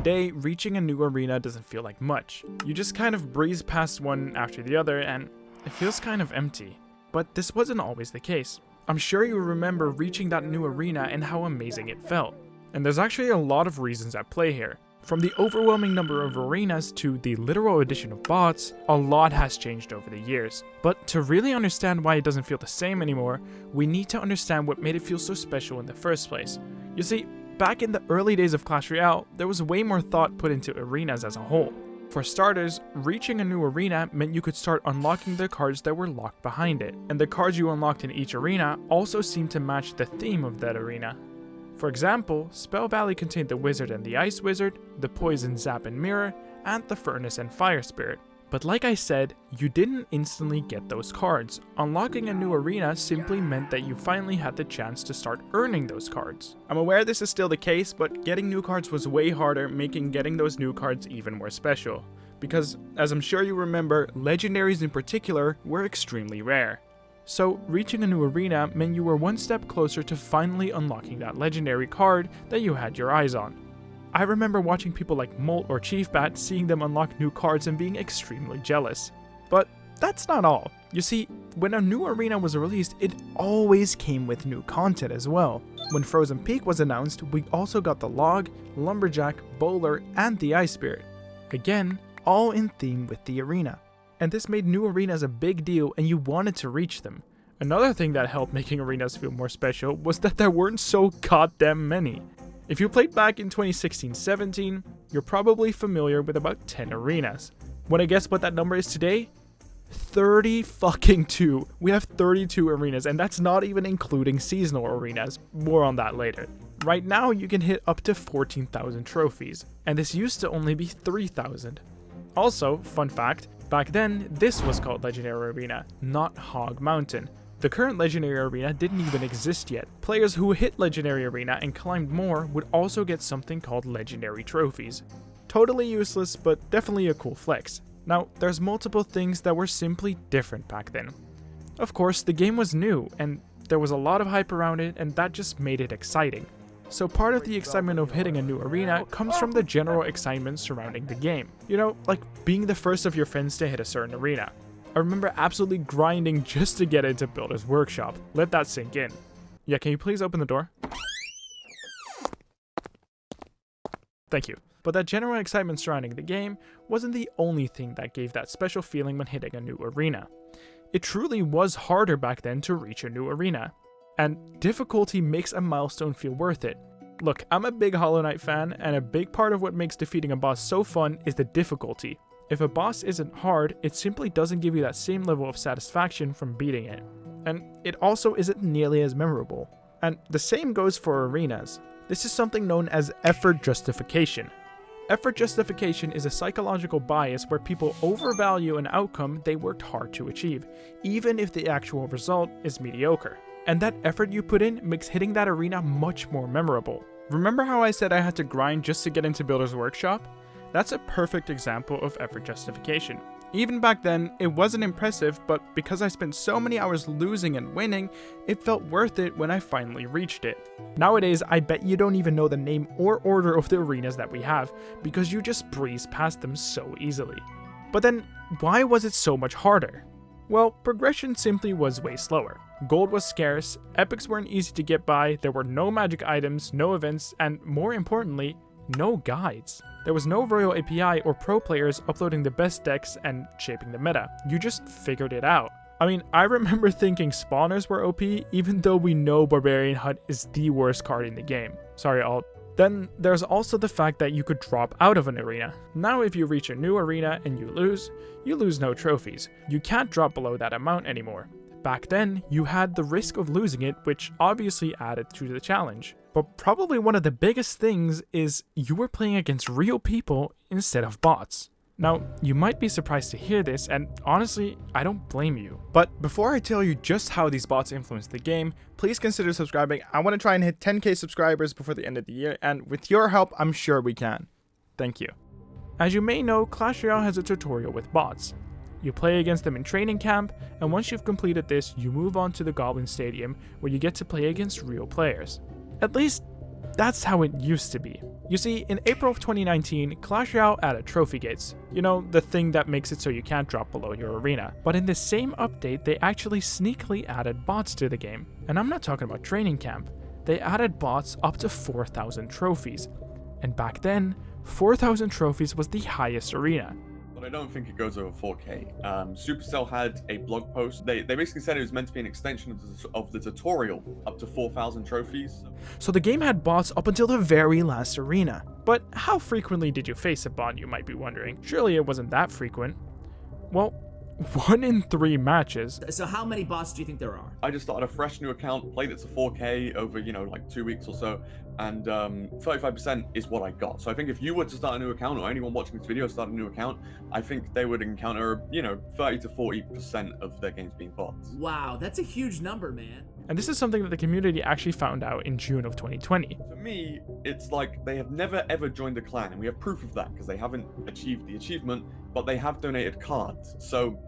today, reaching a new arena doesn't feel like much. You just kind of breeze past one after the other and it feels kind of empty. But this wasn't always the case. I'm sure you remember reaching that new arena and how amazing it felt. And there's actually a lot of reasons at play here. From the overwhelming number of arenas to the literal addition of bots, a lot has changed over the years. But to really understand why it doesn't feel the same anymore, we need to understand what made it feel so special in the first place. You see, back in the early days of Clash Royale, there was way more thought put into arenas as a whole. For starters, reaching a new arena meant you could start unlocking the cards that were locked behind it, and the cards you unlocked in each arena also seemed to match the theme of that arena. For example, Spell Valley contained the Wizard and the Ice Wizard, the Poison, Zap and Mirror, and the Furnace and Fire Spirit. But like I said, you didn't instantly get those cards. Unlocking a new arena simply meant that you finally had the chance to start earning those cards. I'm aware this is still the case, but getting new cards was way harder, making getting those new cards even more special. Because, as I'm sure you remember, legendaries in particular were extremely rare. So, reaching a new arena meant you were one step closer to finally unlocking that legendary card that you had your eyes on. I remember watching people like Molt or Chief Bat seeing them unlock new cards and being extremely jealous. But that's not all. You see, when a new arena was released, it always came with new content as well. When Frozen Peak was announced, we also got the Log, Lumberjack, Bowler, and the Ice Spirit. Again, all in theme with the arena. And this made new arenas a big deal and you wanted to reach them. Another thing that helped making arenas feel more special was that there weren't so goddamn many. If you played back in 2016-17, you're probably familiar with about 10 arenas. Wanna guess what that number is today? 32. We have 32 arenas, and that's not even including seasonal arenas. More on that later. Right now, you can hit up to 14,000 trophies, and this used to only be 3,000. Also, fun fact, back then, this was called Legendary Arena, not Hog Mountain. The current Legendary Arena didn't even exist yet. Players who hit Legendary Arena and climbed more would also get something called Legendary Trophies. Totally useless, but definitely a cool flex. Now, there's multiple things that were simply different back then. Of course, the game was new, and there was a lot of hype around it, and that just made it exciting. So part of the excitement of hitting a new arena comes from the general excitement surrounding the game. You know, like being the first of your friends to hit a certain arena. I remember absolutely grinding just to get into Builder's Workshop. Let that sink in. Yeah, can you please open the door? Thank you. But that general excitement surrounding the game wasn't the only thing that gave that special feeling when hitting a new arena. It truly was harder back then to reach a new arena. And difficulty makes a milestone feel worth it. Look, I'm a big Hollow Knight fan, and a big part of what makes defeating a boss so fun is the difficulty. If a boss isn't hard, it simply doesn't give you that same level of satisfaction from beating it. And it also isn't nearly as memorable. And the same goes for arenas. This is something known as effort justification. Effort justification is a psychological bias where people overvalue an outcome they worked hard to achieve, even if the actual result is mediocre. And that effort you put in makes hitting that arena much more memorable. Remember how I said I had to grind just to get into Builder's Workshop? That's a perfect example of effort justification. Even back then, it wasn't impressive, but because I spent so many hours losing and winning, it felt worth it when I finally reached it. Nowadays, I bet you don't even know the name or order of the arenas that we have, because you just breeze past them so easily. But then, why was it so much harder? Well, progression simply was way slower. Gold was scarce, epics weren't easy to get by, there were no magic items, no events, and more importantly, no guides. There was no Royal API or pro players uploading the best decks and shaping the meta. You just figured it out. I mean, I remember thinking spawners were OP, even though we know Barbarian Hut is the worst card in the game. Sorry, alt. Then there's also the fact that you could drop out of an arena. Now if you reach a new arena and you lose no trophies. You can't drop below that amount anymore. Back then, you had the risk of losing it, which obviously added to the challenge. But probably one of the biggest things is you were playing against real people instead of bots. Now, you might be surprised to hear this, and honestly, I don't blame you. But before I tell you just how these bots influence the game, please consider subscribing. I want to try and hit 10k subscribers before the end of the year, and with your help, I'm sure we can. Thank you. As you may know, Clash Royale has a tutorial with bots. You play against them in training camp, and once you've completed this, you move on to the Goblin Stadium, where you get to play against real players. At least, that's how it used to be. You see, in April of 2019, Clash Royale added trophy gates. You know, the thing that makes it so you can't drop below your arena. But in the same update, they actually sneakily added bots to the game. And I'm not talking about training camp. They added bots up to 4,000 trophies. And back then, 4,000 trophies was the highest arena. But I don't think it goes over 4K. Supercell had a blog post. They basically said it was meant to be an extension of the tutorial up to 4,000 trophies. So the game had bots up until the very last arena. But how frequently did you face a bot, you might be wondering? Surely it wasn't that frequent. Well, 1 in 3 matches. So how many bots do you think there are? I just started a fresh new account, played it to 4K over, like 2 weeks or so, and 35% is what I got. So I think if you were to start a new account, or anyone watching this video start a new account, I think they would encounter, 30 to 40% of their games being bots. Wow, that's a huge number, man. And this is something that the community actually found out in June of 2020. For me, it's like they have never ever joined a clan, and we have proof of that because they haven't achieved the achievement, but they have donated cards. So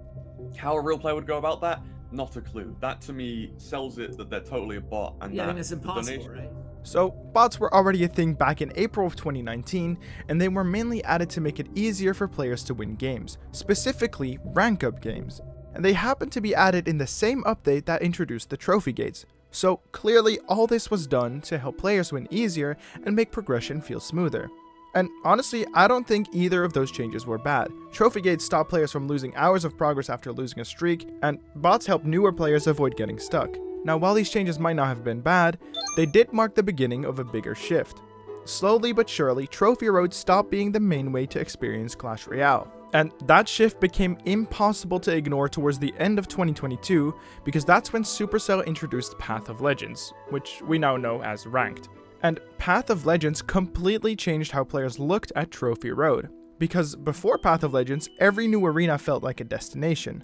how a real player would go about that? Not a clue. That to me sells it that they're totally a bot. And yeah, I think that's impossible, right? So bots were already a thing back in April of 2019, and they were mainly added to make it easier for players to win games, specifically rank up games. And they happened to be added in the same update that introduced the trophy gates. So clearly all this was done to help players win easier and make progression feel smoother. And honestly, I don't think either of those changes were bad. Trophy gates stop players from losing hours of progress after losing a streak, and bots help newer players avoid getting stuck. Now, while these changes might not have been bad, they did mark the beginning of a bigger shift. Slowly but surely, Trophy Road stopped being the main way to experience Clash Royale. And that shift became impossible to ignore towards the end of 2022, because that's when Supercell introduced Path of Legends, which we now know as Ranked. And Path of Legends completely changed how players looked at Trophy Road, because before Path of Legends, every new arena felt like a destination.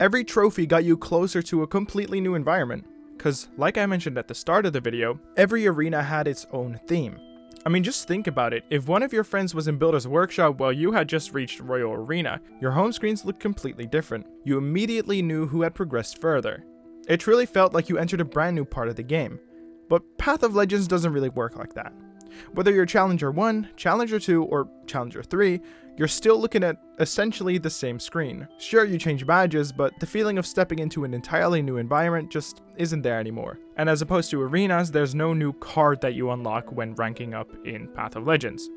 Every trophy got you closer to a completely new environment, because like I mentioned at the start of the video, every arena had its own theme. I mean, just think about it. If one of your friends was in Builder's Workshop while you had just reached Royal Arena, your home screens looked completely different. You immediately knew who had progressed further. It truly felt like you entered a brand new part of the game. But Path of Legends doesn't really work like that. Whether you're Challenger 1, Challenger 2, or Challenger 3, you're still looking at essentially the same screen. Sure, you change badges, but the feeling of stepping into an entirely new environment just isn't there anymore. And as opposed to arenas, there's no new card that you unlock when ranking up in Path of Legends.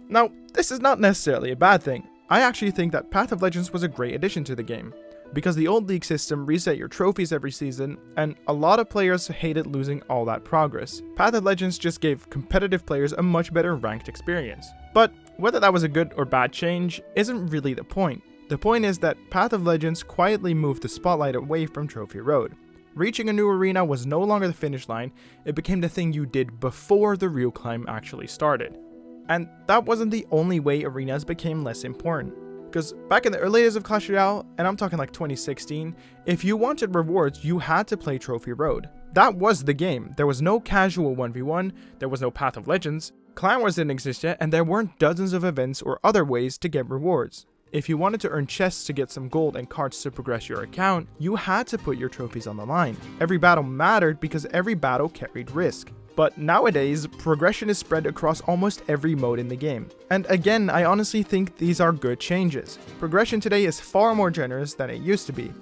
Now, this is not necessarily a bad thing. I actually think that Path of Legends was a great addition to the game, because the old league system reset your trophies every season, and a lot of players hated losing all that progress. Path of Legends just gave competitive players a much better ranked experience. But whether that was a good or bad change isn't really the point. The point is that Path of Legends quietly moved the spotlight away from Trophy Road. Reaching a new arena was no longer the finish line, it became the thing you did before the real climb actually started. And that wasn't the only way arenas became less important. Because back in the early days of Clash Royale, and I'm talking like 2016, if you wanted rewards, you had to play Trophy Road. That was the game. There was no casual 1v1, there was no Path of Legends, Clan Wars didn't exist yet, and there weren't dozens of events or other ways to get rewards. If you wanted to earn chests to get some gold and cards to progress your account, you had to put your trophies on the line. Every battle mattered because every battle carried risk. But nowadays, progression is spread across almost every mode in the game. And again, I honestly think these are good changes. Progression today is far more generous than it used to be.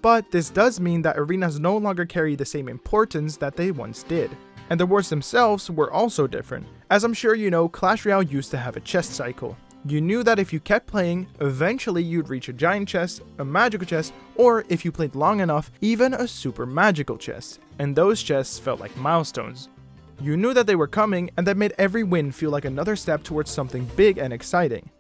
But this does mean that arenas no longer carry the same importance that they once did. And the rewards themselves were also different. As I'm sure you know, Clash Royale used to have a chest cycle. You knew that if you kept playing, eventually you'd reach a giant chest, a magical chest, or if you played long enough, even a super magical chest. And those chests felt like milestones. You knew that they were coming, and that made every win feel like another step towards something big and exciting.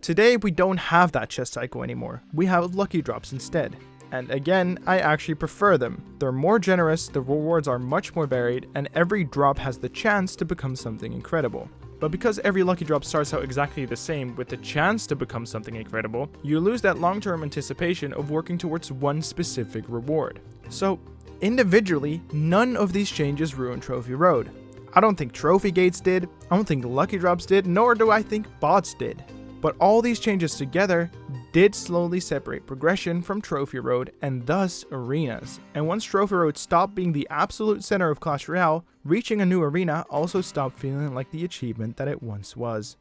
Today, we don't have that chest cycle anymore. We have lucky drops instead. And again, I actually prefer them. They're more generous, the rewards are much more varied, and every drop has the chance to become something incredible. But because every lucky drop starts out exactly the same with the chance to become something incredible, you lose that long-term anticipation of working towards one specific reward. So, individually, none of these changes ruin Trophy Road. I don't think trophy gates did, I don't think lucky drops did, nor do I think bots did. But all these changes together did slowly separate progression from Trophy Road and thus arenas. And once Trophy Road stopped being the absolute center of Clash Royale, reaching a new arena also stopped feeling like the achievement that it once was.